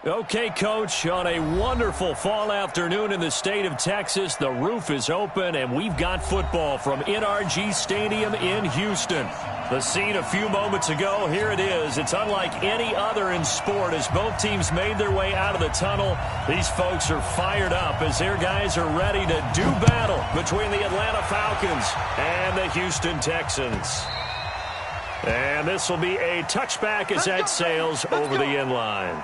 Okay, Coach, on a wonderful fall afternoon in the state of Texas, the roof is open, and we've got football from NRG Stadium in Houston. The scene a few moments ago, here it is. It's unlike any other in sport as both teams made their way out of the tunnel. These folks are fired up as their guys are ready to do battle between the Atlanta Falcons and the Houston Texans. And this will be a touchback as that sails over the end line.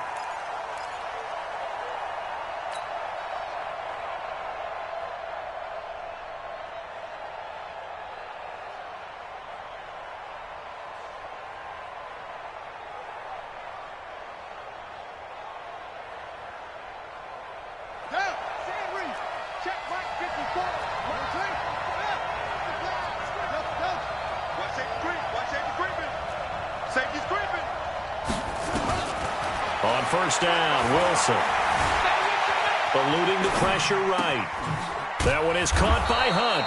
On first down, Wilson. Eluding the pressure right. That one is caught by Hunt.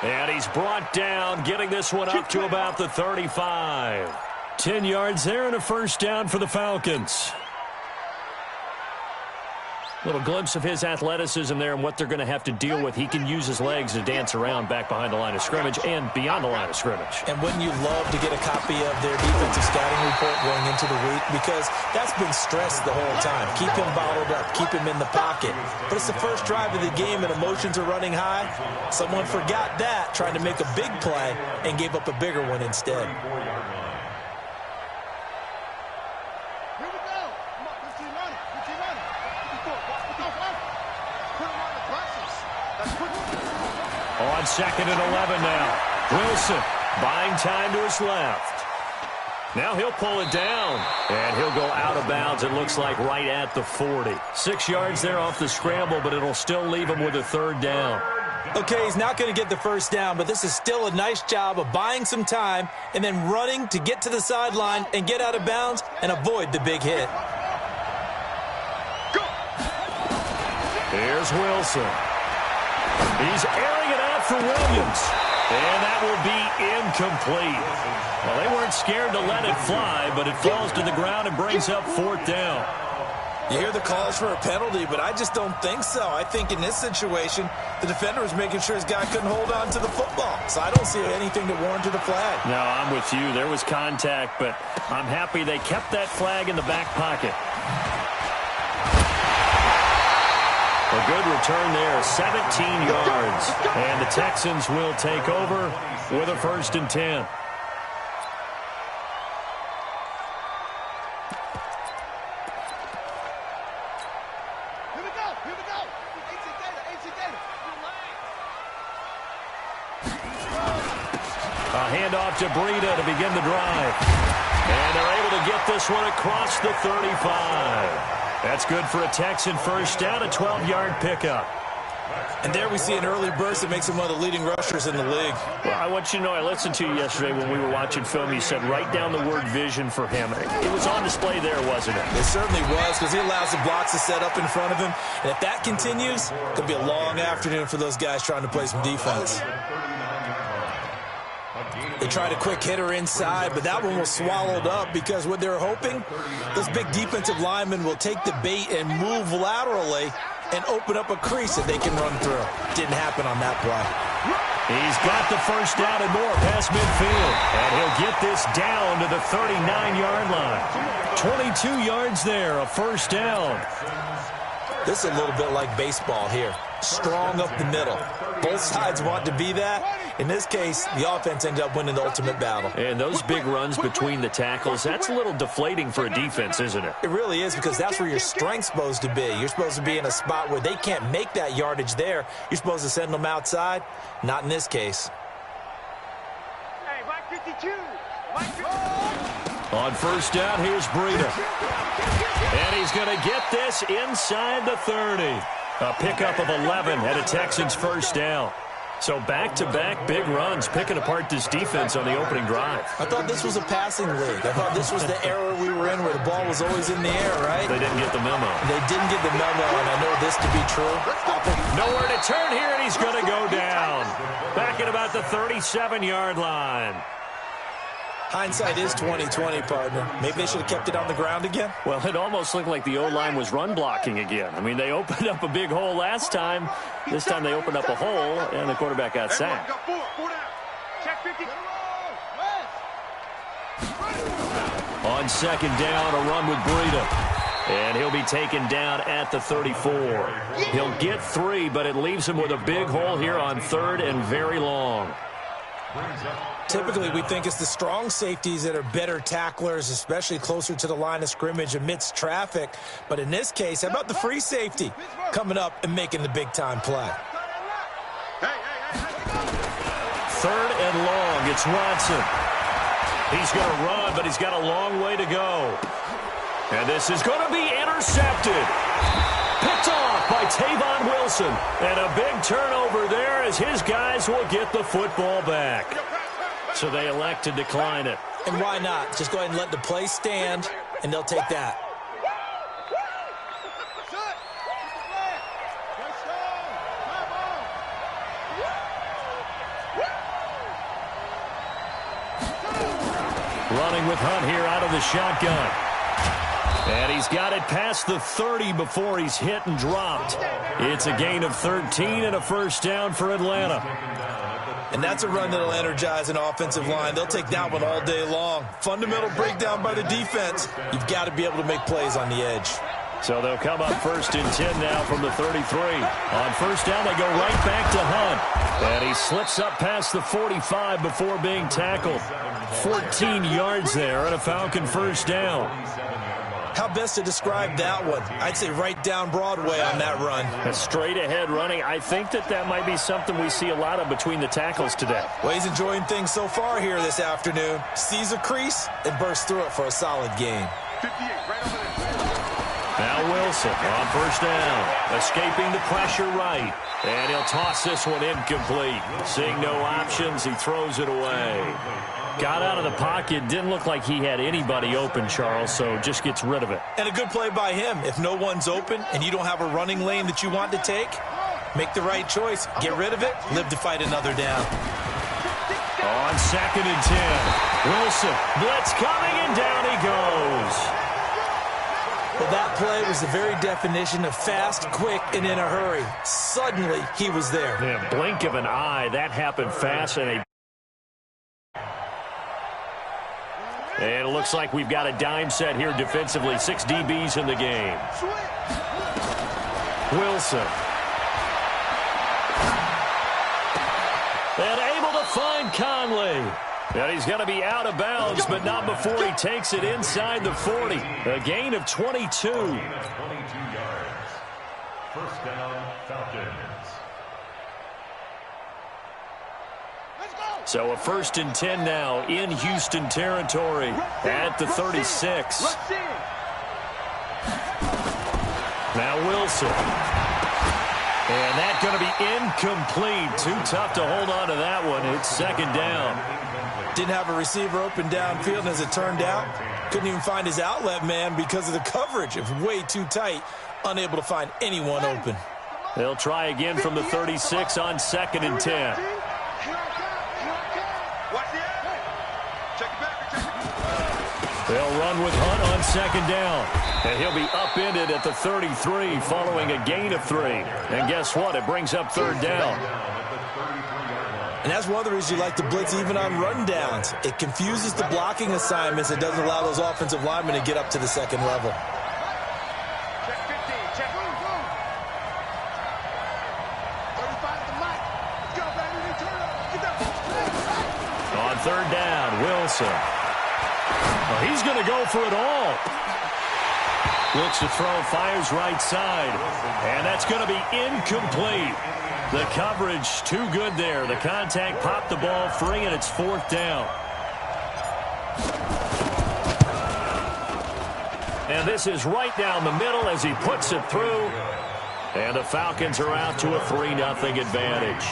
And he's brought down, getting this one up to about the 35. 10 yards there and a first down for the Falcons. Little glimpse of his athleticism there and what they're going to have to deal with. He can use his legs to dance around back behind the line of scrimmage and beyond the line of scrimmage. And wouldn't you love to get a copy of their defensive scouting report going into the week? Because that's been stressed the whole time. Keep him bottled up. Keep him in the pocket. But it's the first drive of the game and emotions are running high. Someone forgot that, trying to make a big play, and gave up a bigger one instead. On second and 11 now. Wilson buying time to his left. Now he'll pull it down. And he'll go out of bounds, it looks like, right at the 40. 6 yards there off the scramble, but it'll still leave him with a third down. Okay, he's not going to get the first down, but this is still a nice job of buying some time and then running to get to the sideline and get out of bounds and avoid the big hit. Here's Wilson. He's airing it out for Williams. And that will be incomplete. Well, they weren't scared to let it fly, but it falls to the ground and brings up fourth down. You hear the calls for a penalty, but I just don't think so. I think in this situation, the defender was making sure his guy couldn't hold on to the football. So I don't see anything to warrant a flag. No, I'm with you. There was contact, but I'm happy they kept that flag in the back pocket. A good return there, 17 yards. And the Texans will take over with a 1st and 10. A handoff to Breida to begin the drive. And they're able to get this one across the 35. That's good for a Texan first down, a 12-yard pickup. And there we see an early burst that makes him one of the leading rushers in the league. Well, I want you to know, I listened to you yesterday when we were watching film. You said write down the word vision for him. It was on display there, wasn't it? It certainly was, because he allows the blocks to set up in front of him. And if that continues, it could be a long afternoon for those guys trying to play some defense. They tried a quick hitter inside, but that one was swallowed up because what they're hoping, those big defensive linemen will take the bait and move laterally and open up a crease that they can run through. Didn't happen on that play. He's got the first down and more past midfield. And he'll get this down to the 39-yard line. 22 yards there, a first down. This is a little bit like baseball here. Strong up the middle. Both sides want to be that. In this case, the offense ended up winning the ultimate battle. And those big runs between the tackles, that's a little deflating for a defense, isn't it? It really is, because that's where your strength's supposed to be. You're supposed to be in a spot where they can't make that yardage there. You're supposed to send them outside. Not in this case. Hey, Mike 52. On first down, here's Breida. And he's going to get this inside the 30. A pickup of 11 and a Texans first down. So back-to-back big runs, picking apart this defense on the opening drive. I thought this was a passing league. I thought this was the era we were in where the ball was always in the air, right? They didn't get the memo. They didn't get the memo, and I know this to be true. Nowhere to turn here, and he's going to go down. Back at about the 37-yard line. Hindsight is 20/20, partner. Maybe they should have kept it on the ground again. Well, it almost looked like the O-line was run blocking again. I mean, they opened up a big hole last time. This time they opened up a hole, and the quarterback got sacked. On second down, a run with Breida. And he'll be taken down at the 34. He'll get 3, but it leaves him with a big hole here on third and very long. Typically, we think it's the strong safeties that are better tacklers, especially closer to the line of scrimmage amidst traffic. But in this case, how about the free safety coming up and making the big-time play? Third and long, it's Watson. He's going to run, but he's got a long way to go. And this is going to be intercepted. Picked off by Tavon Wilson. And a big turnover there as his guys will get the football back. So they elect to decline it. And why not? Just go ahead and let the play stand, and they'll take that. Running with Hunt here out of the shotgun. And he's got it past the 30 before he's hit and dropped. It's a gain of 13 and a first down for Atlanta. And that's a run that'll energize an offensive line. They'll take that one all day long. Fundamental breakdown by the defense. You've got to be able to make plays on the edge. So they'll come up first and 10 now from the 33. On first down, they go right back to Hunt. And he slips up past the 45 before being tackled. 14 yards there and a Falcon first down. How best to describe that one? I'd say right down Broadway on that run. A straight ahead running. I think that might be something we see a lot of between the tackles today. Well, he's enjoying things so far here this afternoon. Sees a crease and bursts through it for a solid gain. 58, right over there. Now Wilson on first down. Escaping the pressure right. And he'll toss this one incomplete. Seeing no options, he throws it away. Got out of the pocket. Didn't look like he had anybody open, Charles, so just gets rid of it. And a good play by him. If no one's open and you don't have a running lane that you want to take, make the right choice. Get rid of it. Live to fight another down. On second and 10. Wilson. Blitz coming, and down he goes. Well, that play was the very definition of fast, quick, and in a hurry. Suddenly, he was there. Yeah, blink of an eye. That happened fast, and it looks like we've got a dime set here defensively. 6 DBs in the game. Wilson. And able to find Conley. And he's going to be out of bounds, but not before he takes it inside the 40. A gain of 22. 22 yards. First down, Falcons. So a first and 10 now in Houston territory at the 36. Now Wilson. And that's going to be incomplete. Too tough to hold on to that one. It's second down. Didn't have a receiver open downfield, and as it turned out, couldn't even find his outlet man because of the coverage. It was way too tight, unable to find anyone open. They'll try again from the 36 on second and 10. They'll run with Hunt on second down. And he'll be upended at the 33 following a gain of 3. And guess what? It brings up third down. And that's one of the reasons you like to blitz even on run downs. It confuses the blocking assignments. It doesn't allow those offensive linemen to get up to the second level. Check 15, check. Go. 35 at the mic. Let's go, baby. Get that. On third down, Wilson. Well, he's going to go for it all. Looks to throw, fires right side. And that's going to be incomplete. The coverage too good there. The contact popped the ball free, and it's fourth down. And this is right down the middle as he puts it through. And the Falcons are out to a 3-0 advantage.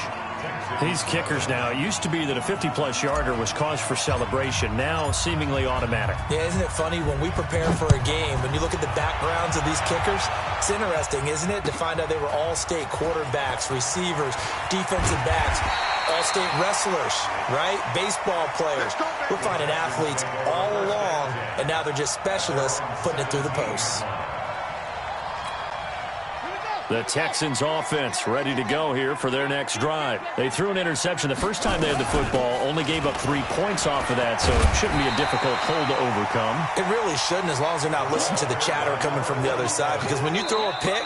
These kickers now, it used to be that a 50-plus yarder was cause for celebration. Now, seemingly automatic. Yeah, isn't it funny when we prepare for a game, when you look at the backgrounds of these kickers, it's interesting, isn't it, to find out they were all-state quarterbacks, receivers, defensive backs, all-state wrestlers, right? Baseball players. We're finding athletes all along, and now they're just specialists putting it through the posts. The Texans offense ready to go here for their next drive. They threw an interception the first time they had the football, only gave up 3 points off of that, so it shouldn't be a difficult hole to overcome. It really shouldn't, as long as they're not listening to the chatter coming from the other side, because when you throw a pick,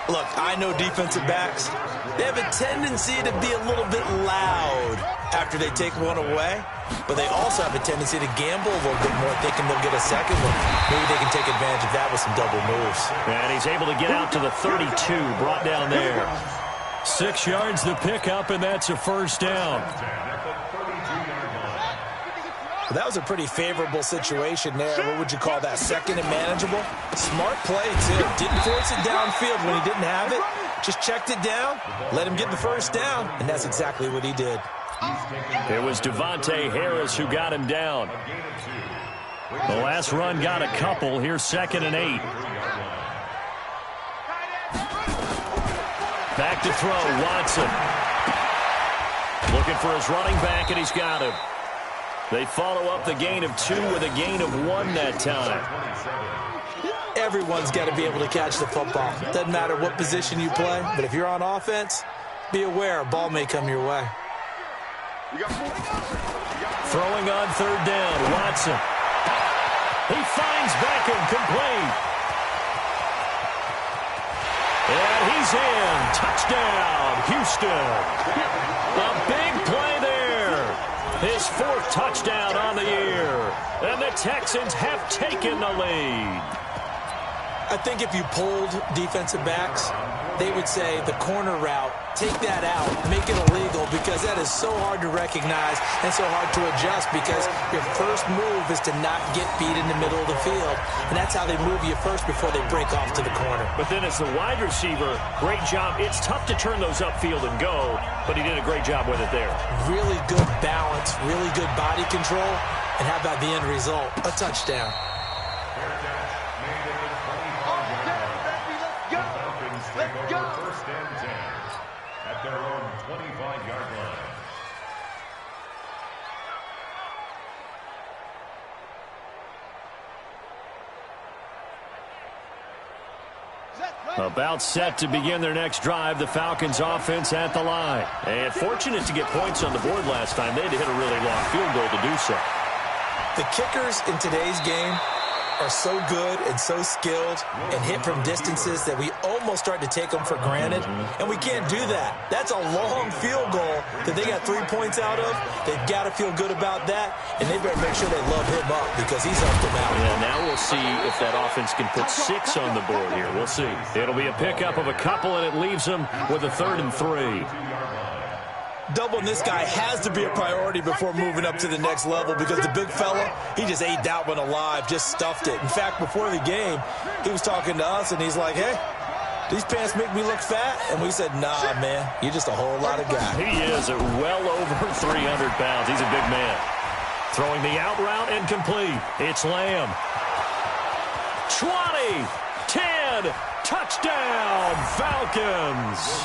look, I know defensive backs, they have a tendency to be a little bit loud after they take one away, but they also have a tendency to gamble a little bit more, thinking they'll get a second one. Maybe they can take advantage of that with some double moves. And he's able to get out to the 32, brought down there. 6 yards the pickup, and that's a first down. Well, that was a pretty favorable situation there. What would you call that? Second and manageable? Smart play, too. Didn't force it downfield when he didn't have it. Just checked it down, let him get the first down, and that's exactly what he did. It was Devontae Harris who got him down. The last run got a couple. Here's 2nd and 8. Back to throw, Watson. Looking for his running back, and he's got him. They follow up the gain of 2 with a gain of 1 that time. Everyone's got to be able to catch the football. Doesn't matter what position you play, but if you're on offense, be aware a ball may come your way. Throwing on 3rd down, Watson. He finds Beckham, complete. And he's in. Touchdown, Houston. A big play there. His 4th touchdown on the year. And the Texans have taken the lead. I think if you polled defensive backs, they would say the corner route, take that out, make it illegal, because that is so hard to recognize and so hard to adjust, because your first move is to not get beat in the middle of the field, and that's how they move you first before they break off to the corner. But then as the wide receiver, great job. It's tough to turn those upfield and go, but he did a great job with it there. Really good balance, really good body control, and how about the end result? A touchdown. Their own 25-yard line. About set to begin their next drive, the Falcons offense at the line. And fortunate to get points on the board last time. They had to hit a really long field goal to do so. The kickers in today's game are so good and so skilled and hit from distances that we almost start to take them for granted, and we can't do that. That's a long field goal that they got 3 points out of. They've got to feel good about that, and they better make sure they love him up, because he's helped them out. Yeah, now we'll see if that offense can put 6 on the board here. We'll see. It'll be a pickup of a couple, and it leaves them with a 3rd and 3. Doubling this guy has to be a priority before moving up to the next level, because the big fella, he just ate that one alive, just stuffed it. In fact, before the game, he was talking to us, and he's like, hey, these pants make me look fat? And we said, nah, man, you're just a whole lot of guy. He is at well over 300 pounds. He's a big man. Throwing the out route and complete. It's Lamb. 20, 10, touchdown, Falcons.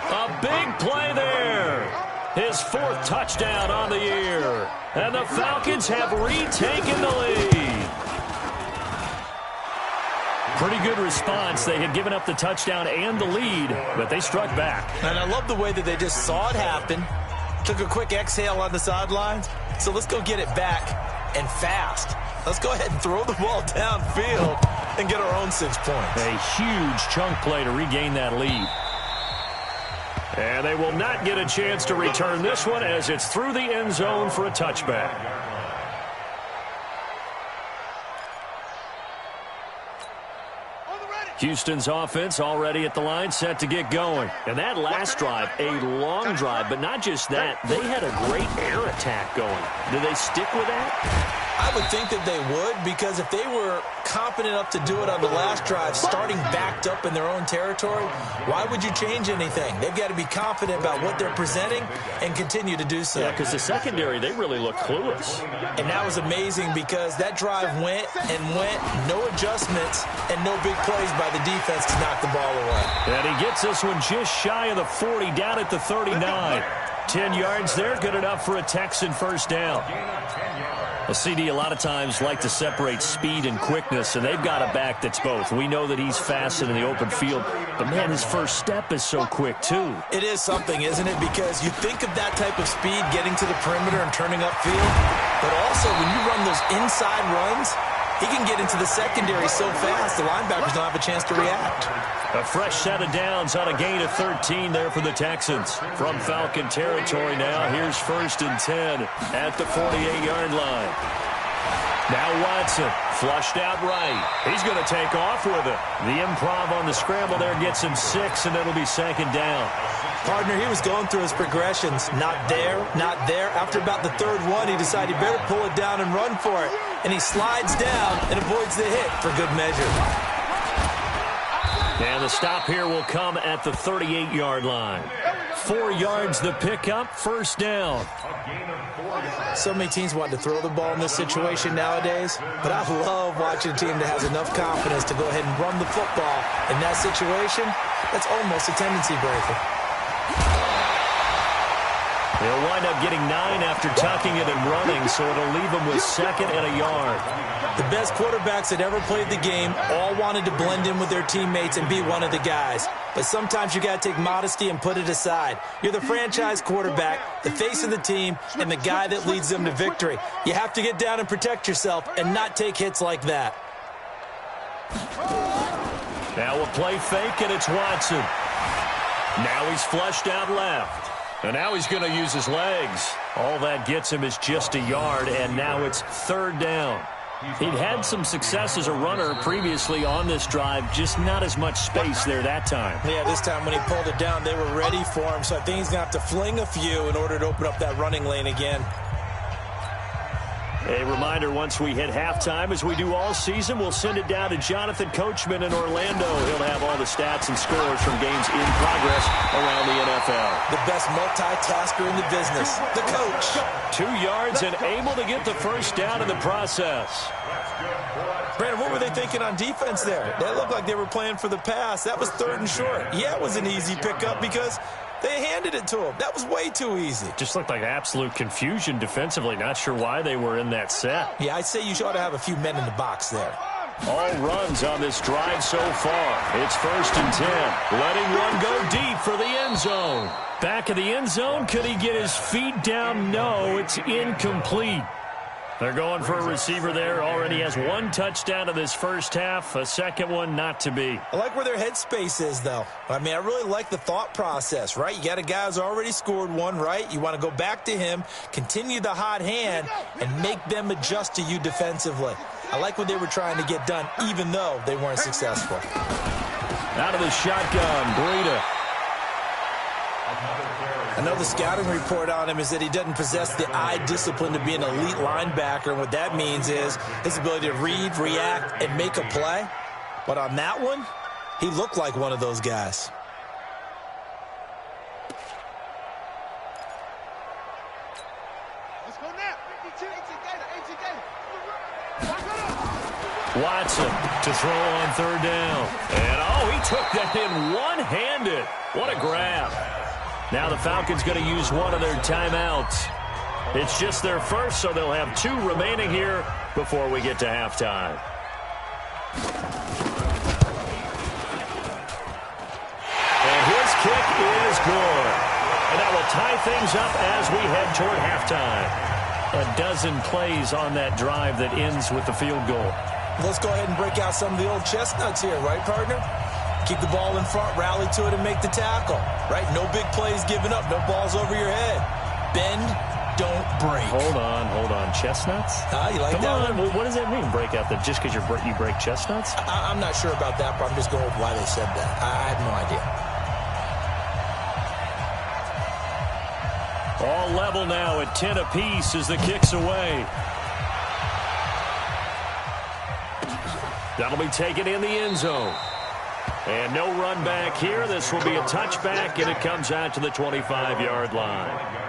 A big play there. His 4th touchdown on the year. And the Falcons have retaken the lead. Pretty good response. They had given up the touchdown and the lead, but they struck back. And I love the way that they just saw it happen, took a quick exhale on the sidelines. So let's go get it back, and fast. Let's go ahead and throw the ball downfield and get our own 6 points. A huge chunk play to regain that lead. And they will not get a chance to return this one, as it's through the end zone for a touchback. Houston's offense already at the line, set to get going. And that last drive, a long drive, but not just that. They had a great air attack going. Do they stick with that? I would think that they would, because if they were confident enough to do it on the last drive, starting backed up in their own territory, why would you change anything? They've got to be confident about what they're presenting and continue to do so. Yeah, because the secondary, they really look clueless. And that was amazing because that drive went and went, no adjustments, and no big plays by the defense to knock the ball away. And he gets this one just shy of the 40, down at the 39. 10 yards there, good enough for a Texan first down. Well, CD, a lot of times like to separate speed and quickness, and they've got a back that's both. We know that he's fast in the open field, but, man, his first step is so quick, too. It is something, isn't it? Because you think of that type of speed getting to the perimeter and turning upfield, but also when you run those inside runs, he can get into the secondary so fast the linebackers don't have a chance to react. A fresh set of downs on a gain of 13 there for the Texans. From Falcon territory now, here's 1st and 10 at the 48-yard line. Now Watson, flushed out right. He's going to take off with it. The improv on the scramble there gets him 6, and it'll be 2nd down. Partner, he was going through his progressions. Not there, not there. After about the 3rd one, he decided he better pull it down and run for it. And he slides down and avoids the hit for good measure. And the stop here will come at the 38-yard line. 4 yards the pickup, 1st down. So many teams want to throw the ball in this situation nowadays, but I love watching a team that has enough confidence to go ahead and run the football. In that situation, that's almost a tendency breaker. They'll wind up getting 9 after tucking it and running, so it'll leave them with 2nd and a yard. The best quarterbacks that ever played the game all wanted to blend in with their teammates and be one of the guys. But sometimes you got to take modesty and put it aside. You're the franchise quarterback, the face of the team, and the guy that leads them to victory. You have to get down and protect yourself and not take hits like that. Now a play fake, and it's Watson. Now he's flushed out left. And now he's going to use his legs. All that gets him is just a yard, and now it's 3rd down. He'd had some success as a runner previously on this drive, just not as much space there that time. Yeah, this time when he pulled it down, they were ready for him, so I think he's going to have to fling a few in order to open up that running lane again. A reminder, once we hit halftime, as we do all season, we'll send it down to Jonathan Coachman in Orlando. He'll have all the stats and scores from games in progress around the NFL. The best multitasker in the business, the coach. 2 yards and able to get the first down in the process. Brandon, what were they thinking on defense there? They looked like they were playing for the pass. That was 3rd and short. Yeah, it was an easy pickup because they handed it to him. That was way too easy. Just looked like absolute confusion defensively. Not sure why they were in that set. Yeah, I'd say you ought to have a few men in the box there. All runs on this drive so far. It's 1st and 10. Letting one go deep for the end zone. Back of the end zone. Could he get his feet down? No, it's incomplete. They're going for a receiver there. Already has 1 touchdown in this first half. A 2nd one not to be. I like where their headspace is, though. I mean, I really like the thought process, right? You got a guy who's already scored 1, right? You want to go back to him, continue the hot hand, and make them adjust to you defensively. I like what they were trying to get done, even though they weren't successful. Out of the shotgun, Breida. I know the scouting report on him is that he doesn't possess the eye discipline to be an elite linebacker, and what that means is his ability to read, react, and make a play. But on that one, he looked like one of those guys. Let's go now. Watson to throw on 3rd down. And, he took that in one-handed. What a grab. Now the Falcons going to use one of their timeouts. It's just their first, so they'll have 2 remaining here before we get to halftime. And his kick is good. And that will tie things up as we head toward halftime. A dozen plays on that drive that ends with the field goal. Let's go ahead and break out some of the old chestnuts here, right, partner? Keep the ball in front, rally to it, and make the tackle, right? No big plays given up, no balls over your head. Bend, don't break. Hold on. Chestnuts? You like Come that on. one? What does that mean, break out? That just because you break chestnuts? I'm not sure about that, but I'm just going with why they said that. I have no idea. All level now at 10 apiece as the kick's away. That'll be taken in the end zone. And no run back here. This will be a touchback, and it comes out to the 25-yard line.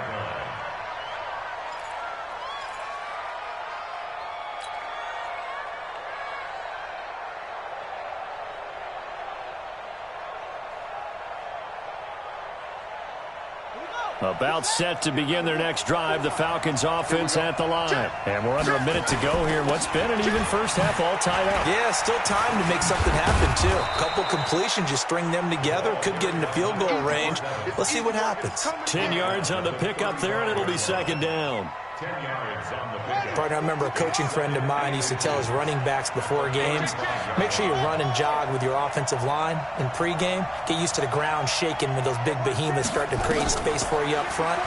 About set to begin their next drive, the Falcons offense at the line. And we're under a minute to go here. What's been an even first half, all tied up. Yeah, still time to make something happen, too. A couple completions, you string them together, could get into field goal range. Let's see what happens. 10 yards on the pickup there, and it'll be second down. 10 yards on the pickup. Partner, I remember a coaching friend of mine used to tell his running backs before games, make sure you run and jog with your offensive line in pregame. Get used to the ground shaking when those big behemoths start to create space for you up front.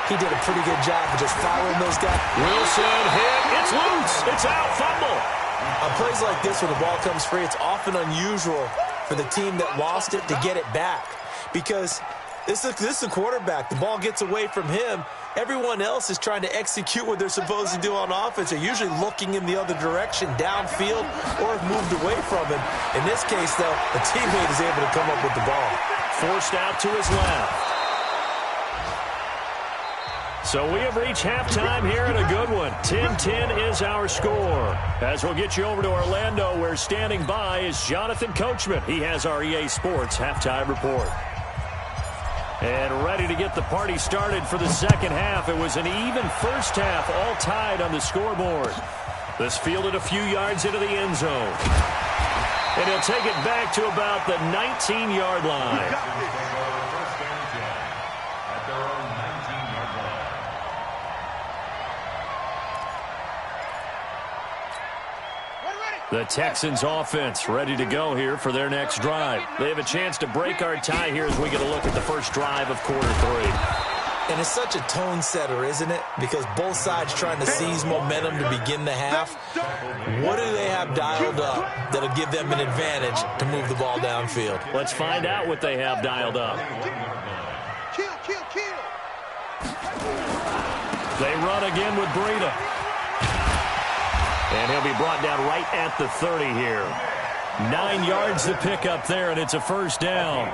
He did a pretty good job of just following those guys. Wilson hit. It's loose. It's out. Fumble. On plays like this where the ball comes free, it's often unusual for the team that lost it to get it back. Because this is a quarterback. The ball gets away from him. Everyone else is trying to execute what they're supposed to do on offense. They're usually looking in the other direction, downfield, or have moved away from him. In this case, though, a teammate is able to come up with the ball. Forced out to his left. So we have reached halftime here, and a good one. 10-10 is our score. As we'll get you over to Orlando, where standing by is Jonathan Coachman. He has our EA Sports halftime report. And ready to get the party started for the second half. It was an even first half, all tied on the scoreboard. This fielded a few yards into the end zone. And he'll take it back to about the 19-yard line. First down 10 at their own 19-yard line. The Texans offense ready to go here for their next drive. They have a chance to break our tie here as we get a look at the first drive of quarter three. And it's such a tone setter, isn't it? Because both sides trying to seize momentum to begin the half. What do they have dialed up that'll give them an advantage to move the ball downfield? Let's find out what they have dialed up. Kill, kill, kill. They run again with Breida. And he'll be brought down right at the 30 here. 9 yards to pick up there, and it's a first down.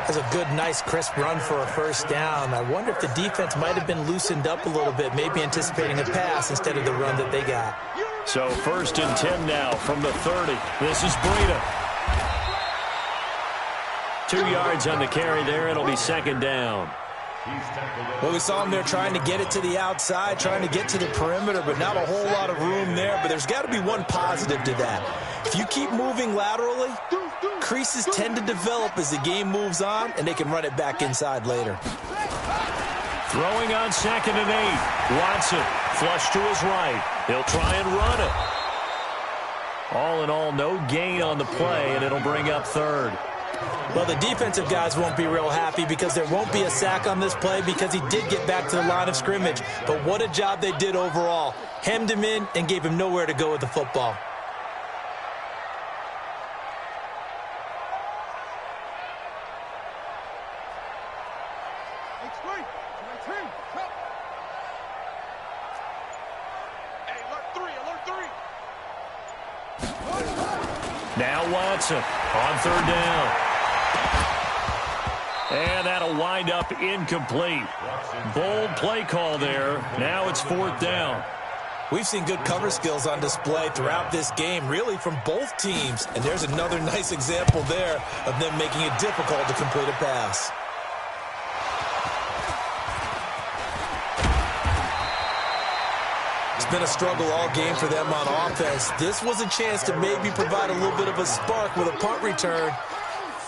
That's a good, nice, crisp run for a first down. I wonder if the defense might have been loosened up a little bit, maybe anticipating a pass instead of the run that they got. So first and 10 now from the 30. This is Breida. 2 yards on the carry there. It'll be second down. Well, we saw him there trying to get it to the outside, trying to get to the perimeter, but not a whole lot of room there. But there's got to be one positive to that. If you keep moving laterally, creases tend to develop as the game moves on, and they can run it back inside later. Throwing on second and 8. Watson, flush to his right. He'll try and run it. All in all, no gain on the play, and it'll bring up third. Well, the defensive guys won't be real happy because there won't be a sack on this play because he did get back to the line of scrimmage. But what a job they did overall. Hemmed him in and gave him nowhere to go with the football. Now Watson on third down. And that'll wind up incomplete. Bold play call there. Now it's fourth down. We've seen good cover skills on display throughout this game, really from both teams. And there's another nice example there of them making it difficult to complete a pass. It's been a struggle all game for them on offense. This was a chance to maybe provide a little bit of a spark with a punt return.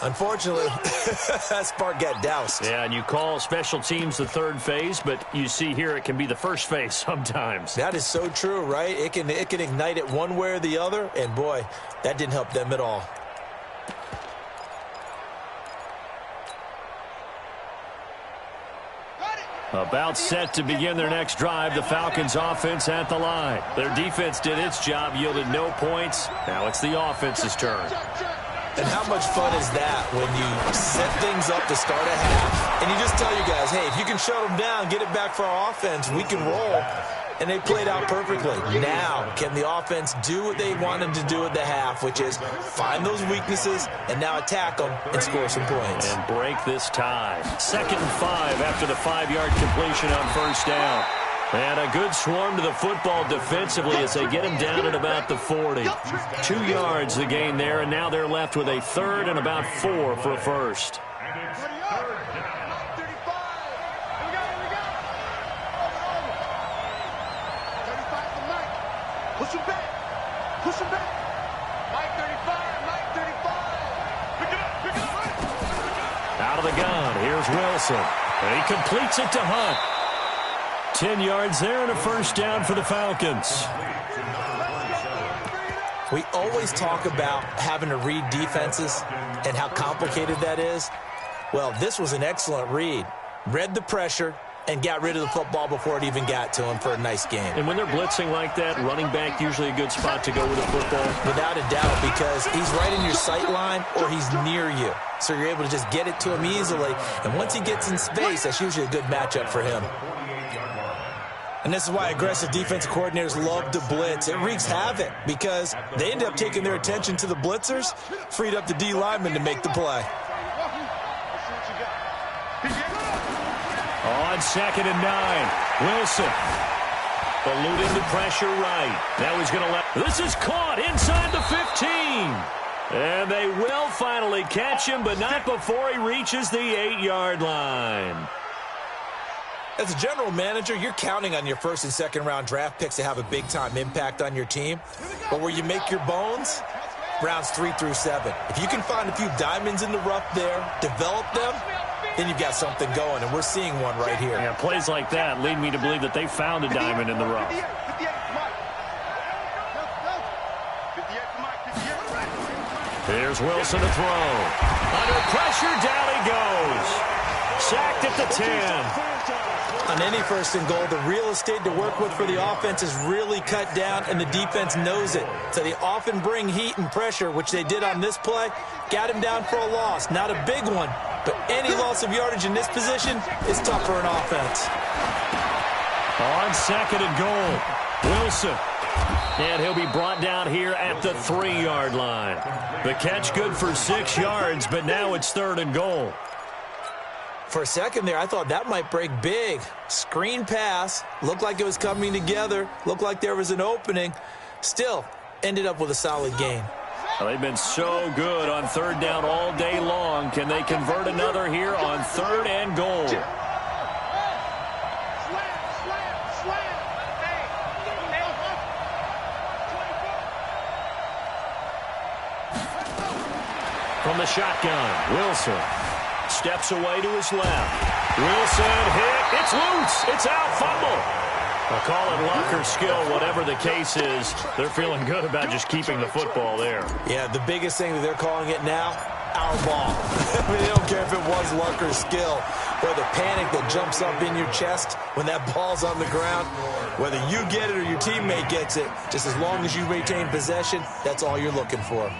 Unfortunately, that spark got doused. Yeah, and you call special teams the third phase, but you see here it can be the first phase sometimes. That is so true, right? It can ignite it one way or the other, and boy, that didn't help them at all. About set to begin their next drive, the Falcons offense at the line. Their defense did its job, yielded no points. Now it's the offense's turn. And how much fun is that when you set things up to start a half, and you just tell your guys, hey, if you can shut them down, get it back for our offense, we can roll. and they played out perfectly. Now, can the offense do what they wanted to do at the half, which is find those weaknesses and now attack them and score some points. And break this tie. 2nd and 5 after the 5-yard completion on first down. And a good swarm to the football defensively as they get him down at about the 40. 2 yards the gain there, and now they're left with a 3rd and about 4 for a first. And it's 3rd down. 35 for Mike. Push him back. Push him back. Mike 35. Mike 35. Pick it up. Pick it up. Out of the gun, here's Wilson. And he completes it to Hunt. 10 yards there and a first down for the Falcons. We always talk about having to read defenses and how complicated that is. Well, this was an excellent read. Read the pressure and got rid of the football before it even got to him for a nice game. And when they're blitzing like that, running back usually a good spot to go with the football. Without a doubt, because he's right in your sight line or he's near you. So you're able to just get it to him easily. And once he gets in space, that's usually a good matchup for him. And this is why aggressive defensive coordinators love to blitz. It wreaks havoc because they end up taking their attention to the blitzers, freed up the D lineman to make the play. On 2nd and 9, Wilson. Eluding the pressure right. Now he's going to let... This is caught inside the 15. And they will finally catch him, but not before he reaches the 8-yard line. As a general manager, you're counting on your 1st and 2nd round draft picks to have a big-time impact on your team. But where you make your bones, rounds 3 through 7. If you can find a few diamonds in the rough there, develop them, then you've got something going, and we're seeing one right here. Yeah, plays like that lead me to believe that they found a diamond in the rough. Here's Wilson to throw. Under pressure, down he goes. Sacked at the 10. On any 1st and goal, the real estate to work with for the offense is really cut down, and the defense knows it. So they often bring heat and pressure, which they did on this play. Got him down for a loss. Not a big one, but any loss of yardage in this position is tough for an offense. On 2nd and goal, Wilson. And he'll be brought down here at the 3-yard line. The catch good for 6 yards, but now it's 3rd and goal. For a second there, I thought that might break big. Screen pass. Looked like it was coming together. Looked like there was an opening. Still, ended up with a solid gain. Well, they've been so good on 3rd down all day long. Can they convert another here on 3rd and goal? From the shotgun, Wilson. Steps away to his left. Wilson hit. It's loose. It's out. Fumble. I'll call it luck or skill, whatever the case is. They're feeling good about just keeping the football there. Yeah, the biggest thing that they're calling it now, our ball. I mean, they don't care if it was luck or skill. Or the panic that jumps up in your chest when that ball's on the ground. Whether you get it or your teammate gets it, just as long as you retain possession, that's all you're looking for.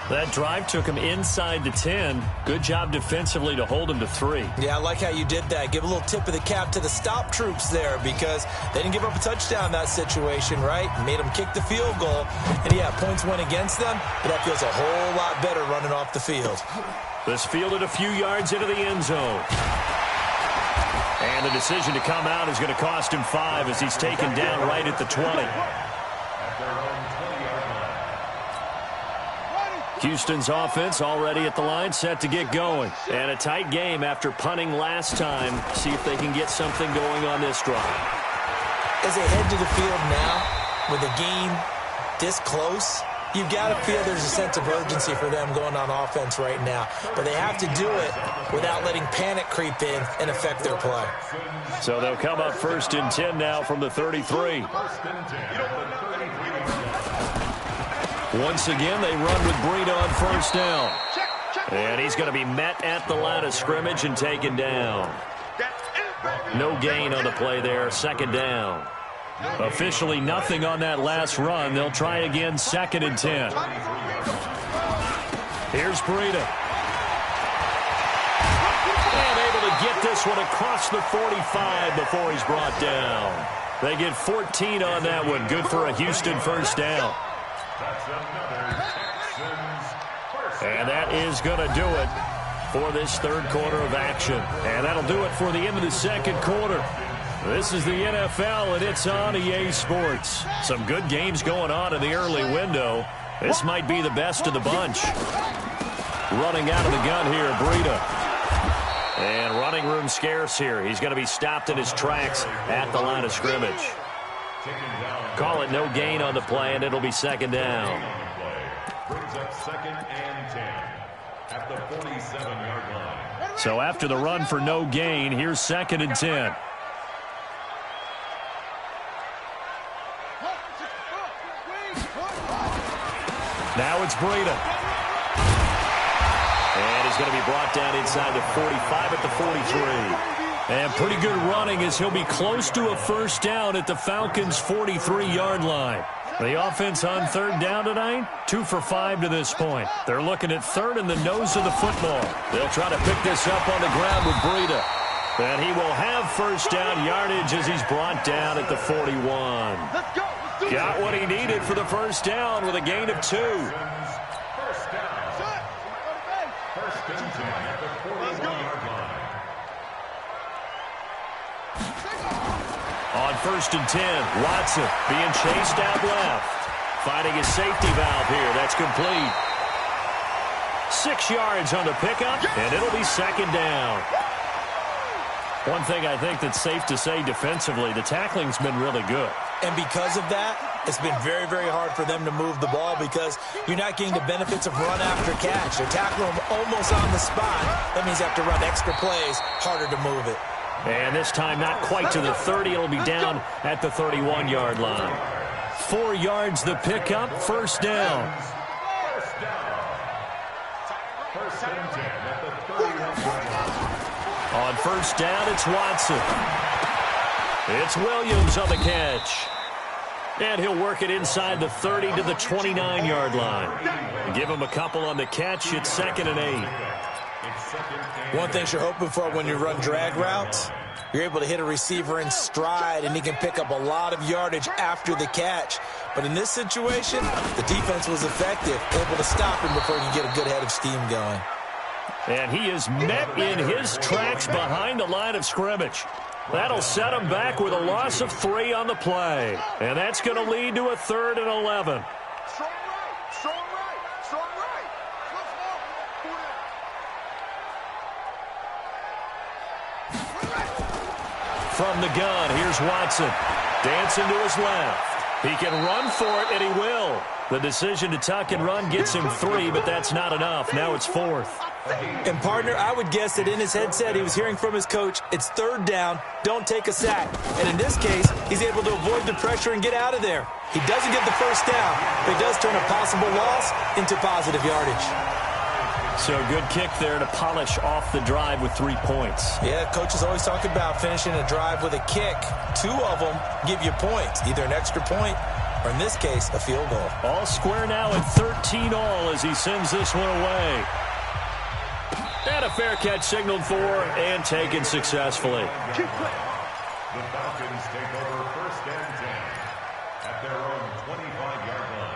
That drive took him inside the 10. Good job defensively to hold him to 3. Yeah, I like how you did that. Give a little tip of the cap to the stop troops there because they didn't give up a touchdown in that situation, right? Made them kick the field goal. And, yeah, points went against them, but that feels a whole lot better running off the field. This fielded a few yards into the end zone. And the decision to come out is going to cost him 5 as he's taken down right at the 20. Houston's offense already at the line, set to get going. And a tight game after punting last time. See if they can get something going on this drive. As they head to the field now, with the game this close, you've got to feel there's a sense of urgency for them going on offense right now. But they have to do it without letting panic creep in and affect their play. So they'll come up 1st and 10 now from the 33. Once again, they run with Breida on 1st down. And he's going to be met at the line of scrimmage and taken down. No gain on the play there, 2nd down. Officially nothing on that last run. They'll try again 2nd and 10. Here's Breida. And able to get this one across the 45 before he's brought down. They get 14 on that one. Good for a Houston first down. That's another Texans first down. And that is going to do it for this third quarter of action. And that'll do it for the end of the second quarter. This is the NFL, and it's on EA Sports. Some good games going on in the early window. This might be the best of the bunch. Running out of the gun here, Breida. And running room scarce here. He's going to be stopped in his tracks at the line of scrimmage. Call it no gain on the play, and it'll be second down. Brings up 2nd and 10 at the 47-yard line. So after the run for no gain, here's 2nd and 10. Now it's Breida. And he's going to be brought down inside the 45 at the 43. And pretty good running as he'll be close to a first down at the Falcons' 43-yard line. The offense on third down tonight, 2 for 5 to this point. They're looking at third in the nose of the football. They'll try to pick this up on the ground with Breida. And he will have first down yardage as he's brought down at the 41. Let's go. Got what he needed for the first down with a gain of 2. First down. First and 10 at the 41-yard line. On 1st and 10, Watson being chased out left. Finding his safety valve here. That's complete. 6 yards on the pickup, and it'll be second down. One thing I think that's safe to say defensively, the tackling's been really good. And because of that, it's been very, very hard for them to move the ball because you're not getting the benefits of run after catch. They're tackling them almost on the spot. That means you have to run extra plays, harder to move it. And this time not quite to the 30. It'll be down at the 31-yard line. 4 yards the pickup, first down. First down. First and 10 at the 31-yard line. On first down, it's Watson. It's Williams on the catch. And he'll work it inside the 30 to the 29-yard line. Give him a couple on the catch. It's 2nd and 8. One thing you're hoping for when you run drag routes, you're able to hit a receiver in stride, and he can pick up a lot of yardage after the catch. But in this situation, the defense was effective, able to stop him before you get a good head of steam going. And he is met in his tracks behind the line of scrimmage. That'll set him back with a loss of 3 on the play. And that's going to lead to a 3rd and 11. Strong right, strong right, strong right. From the gun, here's Watson. Dancing to his left. He can run for it, and he will. The decision to tuck and run gets him 3, but that's not enough. Now it's 4th. And, partner, I would guess that in his headset he was hearing from his coach, it's 3rd down, don't take a sack. And in this case, he's able to avoid the pressure and get out of there. He doesn't get the first down, but he does turn a possible loss into positive yardage. So good kick there to polish off the drive with 3 points. Yeah, coaches always talk about finishing a drive with a kick. 2 of them give you points, either an extra point or, in this case, a field goal. All square now at 13 all as he sends this one away. And a fair catch signaled for and taken successfully. The Falcons take over 1st and 10 at their own 25-yard line.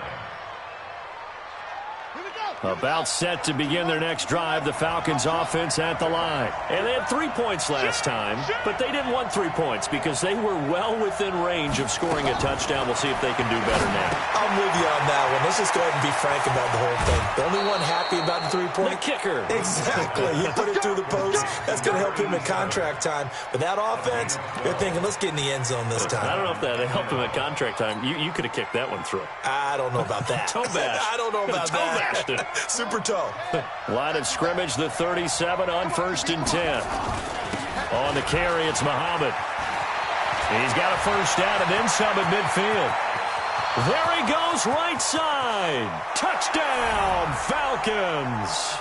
About set to begin their next drive, the Falcons offense at the line. And they had 3 points last time, but they didn't want 3 points because they were well within range of scoring a touchdown. We'll see if they can do better now. I'm with you on that one. Let's just go ahead and be frank about the whole thing. The only one happy about the 3-point. The kicker. Exactly. He put it through the post. That's going to help him in contract time. But that offense, you're thinking, let's get in the end zone this time. I don't know if that helped him at contract time. You could have kicked that one through. I don't know about that. Toe bash. I don't know about that. Toe bashed it. Super toe. Line of scrimmage, the 37 on 1st and 10. On the carry, it's Muhammad. He's got a first down and then some at midfield. There he goes, right side. Touchdown, Falcons.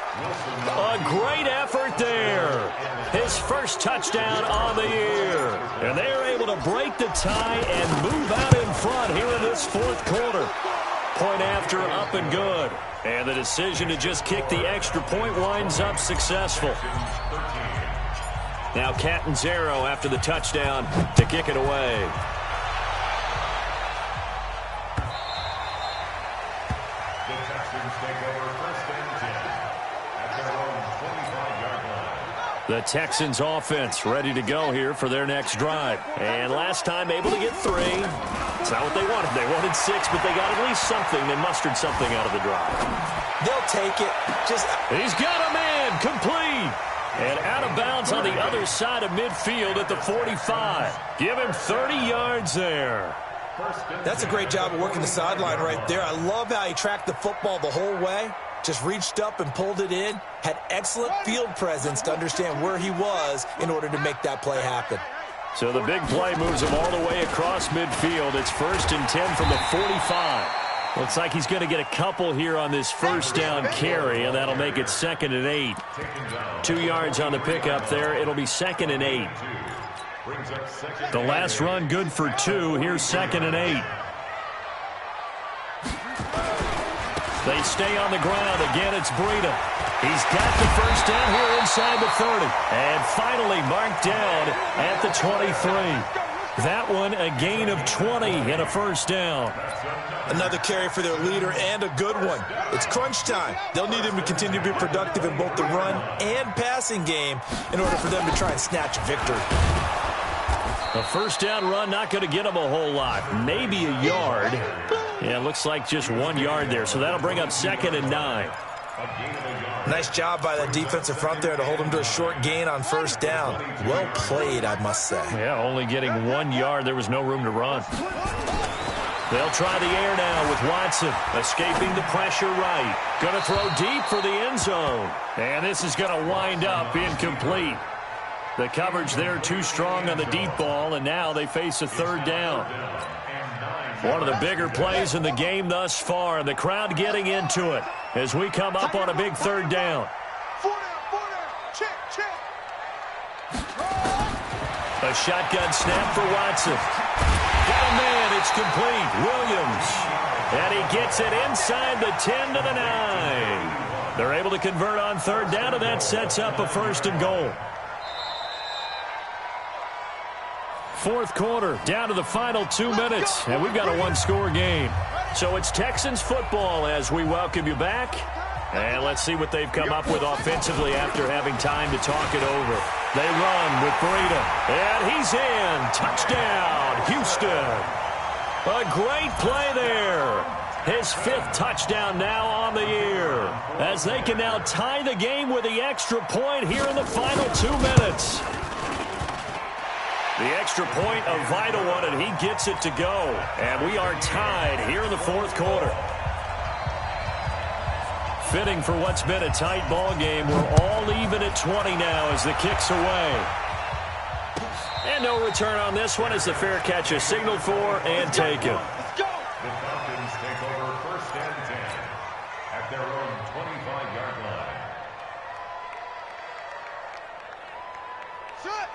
A great effort there. His first touchdown on the year. And they're able to break the tie and move out in front here in this 4th quarter. Point after, up and good. And the decision to just kick the extra point winds up successful. Now Catanzaro after the touchdown to kick it away. The Texans offense ready to go here for their next drive. And last time able to get 3. It's not what they wanted. They wanted 6, but they got at least something. They mustered something out of the drive. They'll take it. He's got a man complete. And out of bounds on the other side of midfield at the 45. Give him 30 yards there. That's a great job of working the sideline right there. I love how he tracked the football the whole way. Just reached up and pulled it in. Had excellent field presence to understand where he was in order to make that play happen. So the big play moves him all the way across midfield. It's 1st and 10 from the 45. Looks like he's going to get a couple here on this first down carry, and that'll make it 2nd and 8. 2 yards on the pickup there. It'll be 2nd and 8. The last run good for 2. Here's 2nd and 8. They stay on the ground. Again, it's Breida. He's got the first down here inside the 30. And finally marked down at the 23. That one a gain of 20 and a first down. Another carry for their leader and a good one. It's crunch time. They'll need him to continue to be productive in both the run and passing game in order for them to try and snatch victory. A first down run not going to get him a whole lot. Maybe a yard. Yeah, looks like just 1 yard there. So that'll bring up 2nd and 9. Nice job by that defensive front there to hold him to a short gain on first down. Well played, I must say. Yeah, only getting 1 yard. There was no room to run. They'll try the air now with Watson. Escaping the pressure right. Going to throw deep for the end zone. And this is going to wind up incomplete. The coverage there too strong on the deep ball, and now they face a 3rd down. One of the bigger plays in the game thus far, and the crowd getting into it as we come up on a big 3rd down. 4 down. Check. A shotgun snap for Watson. Got a man, it's complete. Williams. And he gets it inside the 10 to the 9. They're able to convert on 3rd down, and that sets up a 1st and goal. 4th quarter, down to the final 2 minutes, and we've got a 1-score game. So it's Texans football as we welcome you back. And let's see what they've come up with offensively after having time to talk it over. They run with Breida, and he's in. Touchdown, Houston. A great play there. His 5th touchdown now on the year, as they can now tie the game with the extra point here in the final 2 minutes. The extra point, a vital one, and he gets it to go. And we are tied here in the 4th quarter. Fitting for what's been a tight ball game. We're all even at 20 now as the kick's away. And no return on this one as the fair catch is signaled for and taken. The Falcons take over 1st and 10 at their own 25-yard line.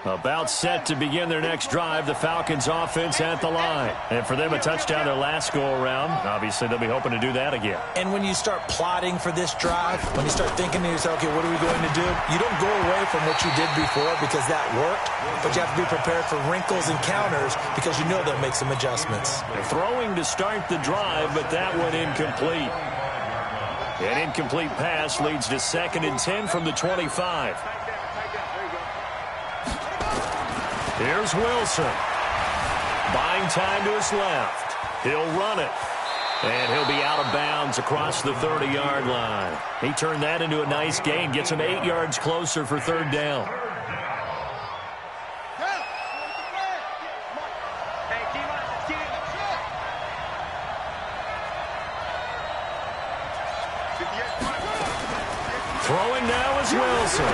About set to begin their next drive. The Falcons offense at the line. And for them, a touchdown their last go-around. Obviously, they'll be hoping to do that again. And when you start plotting for this drive, when you start thinking to yourself, okay, what are we going to do? You don't go away from what you did before because that worked, but you have to be prepared for wrinkles and counters because you know they'll make some adjustments. Throwing to start the drive, but that one incomplete. An incomplete pass leads to 2nd and 10 from the 25. Here's Wilson. Buying time to his left. He'll run it. And he'll be out of bounds across the 30-yard line. He turned that into a nice gain. Gets him 8 yards closer for 3rd down. Throwing now is Wilson.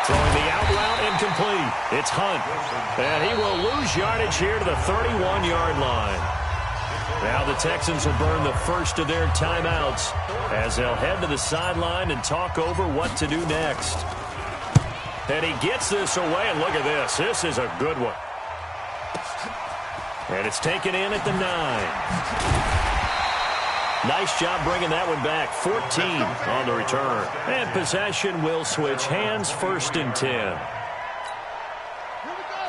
Throwing the out route incomplete. It's Hunt. And he will lose yardage here to the 31-yard line. Now the Texans will burn the first of their timeouts as they'll head to the sideline and talk over what to do next. And he gets this away, and look at this. This is a good one. And it's taken in at the 9. Nice job bringing that one back. 14 on the return. And possession will switch hands. 1st and 10.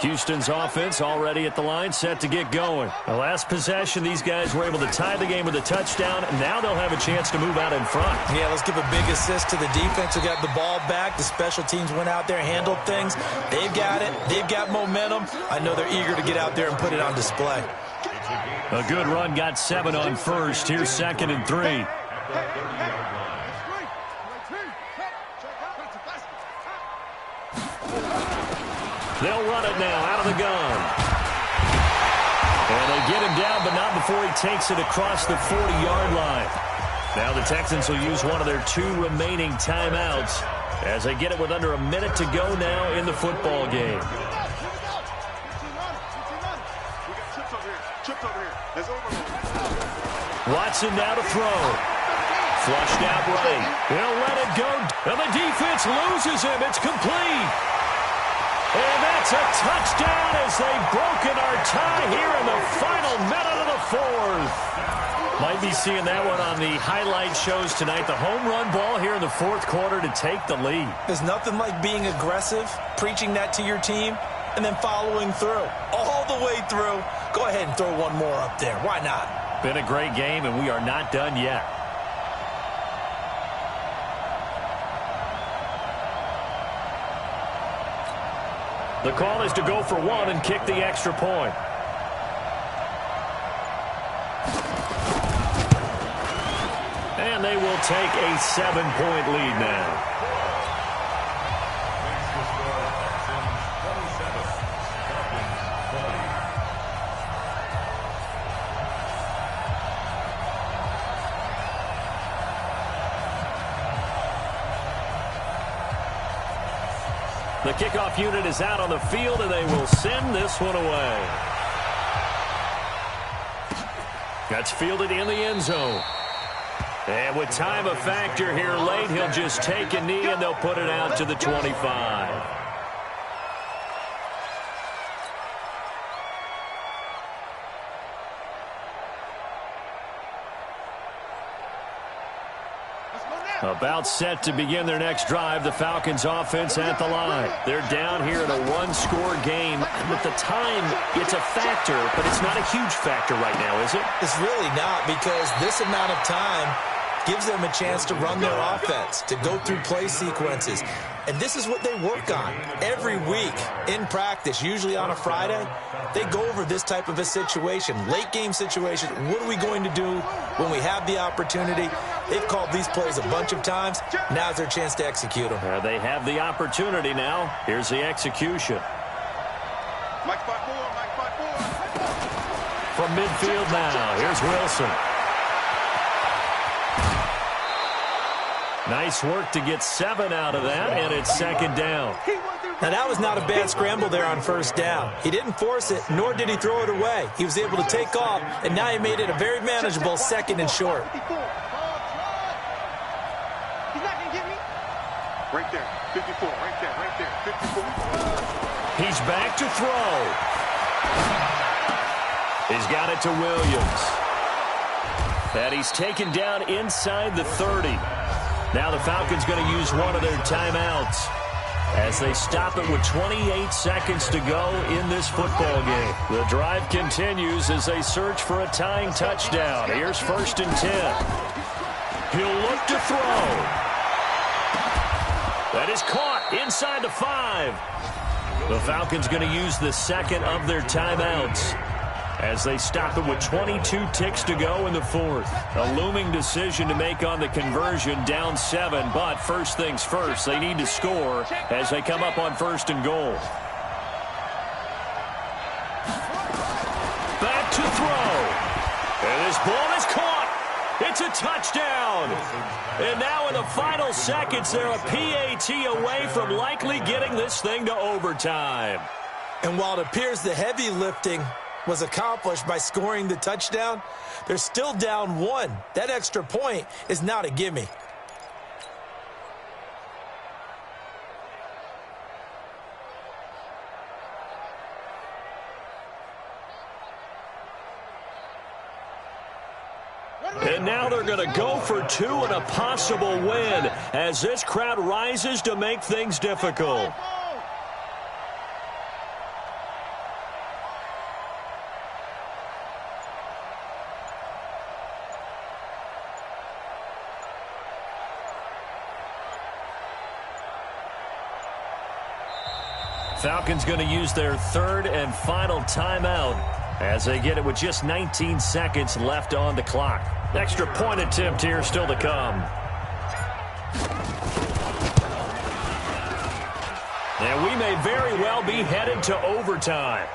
Houston's offense already at the line, set to get going. The last possession, these guys were able to tie the game with a touchdown. Now they'll have a chance to move out in front. Yeah, let's give a big assist to the defense who got the ball back. The special teams went out there, handled things. They've got it. They've got momentum. I know they're eager to get out there and put it on display. A good run, got 7 on first. Here's 2nd and 3. They'll run it now out of the gun. And they get him down, but not before he takes it across the 40-yard line. Now the Texans will use one of their 2 remaining timeouts as they get it with under a minute to go now in the football game. Watson now to throw. Flushed out right. They'll let it go. And the defense loses him. It's complete. And that's a touchdown as they've broken our tie here in the final minute of the 4th. Might be seeing that one on the highlight shows tonight. The home run ball here in the 4th quarter to take the lead. There's nothing like being aggressive, preaching that to your team, and then following through. All the way through. Go ahead and throw one more up there. Why not? Been a great game, and we are not done yet. The call is to go for 1 and kick the extra point. And they will take a 7-point lead now. The kickoff unit is out on the field, and they will send this one away. That's fielded in the end zone. And with time a factor here late, he'll just take a knee, and they'll put it out to the 25. About set to begin their next drive, the Falcons offense at the line. They're down here in a 1-score game. With the time, it's a factor, but it's not a huge factor right now, is it? It's really not, because this amount of time gives them a chance to run their offense, to go through play sequences. And this is what they work on every week in practice, usually on a Friday. They go over this type of a situation, late game situation. What are we going to do when we have the opportunity? They've called these plays a bunch of times. Now's their chance to execute them. They have the opportunity now. Here's the execution. Mike 5-4, Mike 5-4. From midfield now, here's Wilson. Nice work to get 7 out of that, and it's 2nd down. Now, that was not a bad scramble there on 1st down. He didn't force it, nor did he throw it away. He was able to take off, and now he made it a very manageable 2nd and short. He's not going to get me. Right there, 54, right there, 54. He's back to throw. He's got it to Williams. And he's taken down inside the 30. Now the Falcons going to use one of their timeouts as they stop it with 28 seconds to go in this football game. The drive continues as they search for a tying touchdown. Here's 1st and 10. He'll look to throw. That is caught inside the 5. The Falcons going to use the 2nd of their timeouts as they stop it with 22 ticks to go in the 4th. A looming decision to make on the conversion, down 7, but first things first, they need to score as they come up on 1st and goal. Back to throw. And this ball is caught. It's a touchdown. And now in the final seconds, they're a PAT away from likely getting this thing to overtime. And while it appears the heavy lifting was accomplished by scoring the touchdown, they're still down 1. That extra point is not a gimme. And now they're going to go for 2 and a possible win as this crowd rises to make things difficult. Falcons going to use their third and final timeout as they get it with just 19 seconds left on the clock. Extra point attempt here still to come. And we may very well be headed to overtime.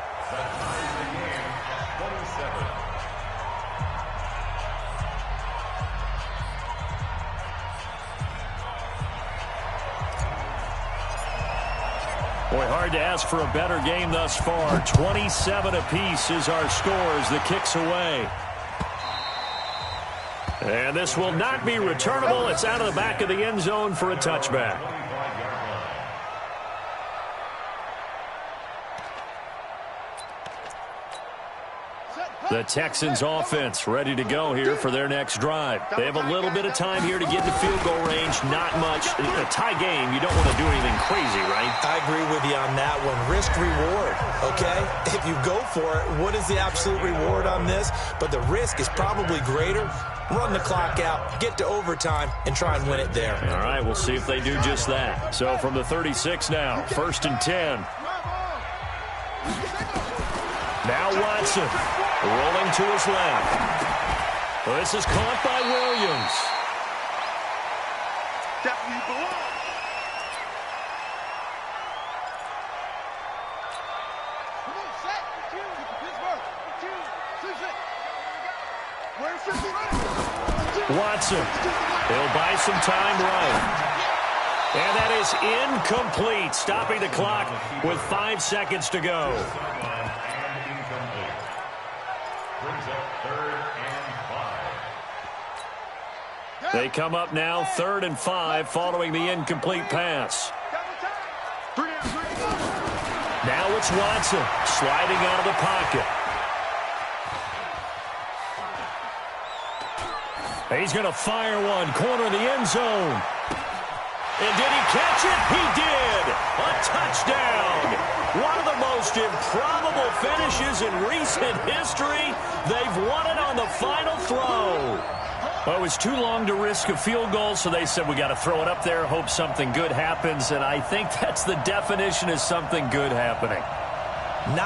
Boy, hard to ask for a better game thus far. 27 apiece is our score as the kick's away. And this will not be returnable. It's out of the back of the end zone for a touchback. The Texans offense ready to go here for their next drive. They have a little bit of time here to get to field goal range. Not much. In a tie game, you don't want to do anything crazy, right? I agree with you on that one. Risk-reward, okay? If you go for it, what is the absolute reward on this? But the risk is probably greater. Run the clock out, get to overtime, and try and win it there. All right, we'll see if they do just that. So from the 36 now, 1st and 10. Now Watson. Rolling to his left. This is caught by Williams. Definitely belong. Come on, set. Pittsburgh. 2, 6. Where's 50? Watson. He'll buy some time right. And that is incomplete, stopping the clock with 5 seconds to go. They come up now 3rd and 5 following the incomplete pass. Now it's Watson sliding out of the pocket. He's going to fire one, corner of the end zone. And did he catch it? He did. A touchdown. One of the most improbable finishes in recent history. They've won it on the final throw. Well, it was too long to risk a field goal, so they said we got to throw it up there, hope something good happens, and I think that's the definition of something good happening.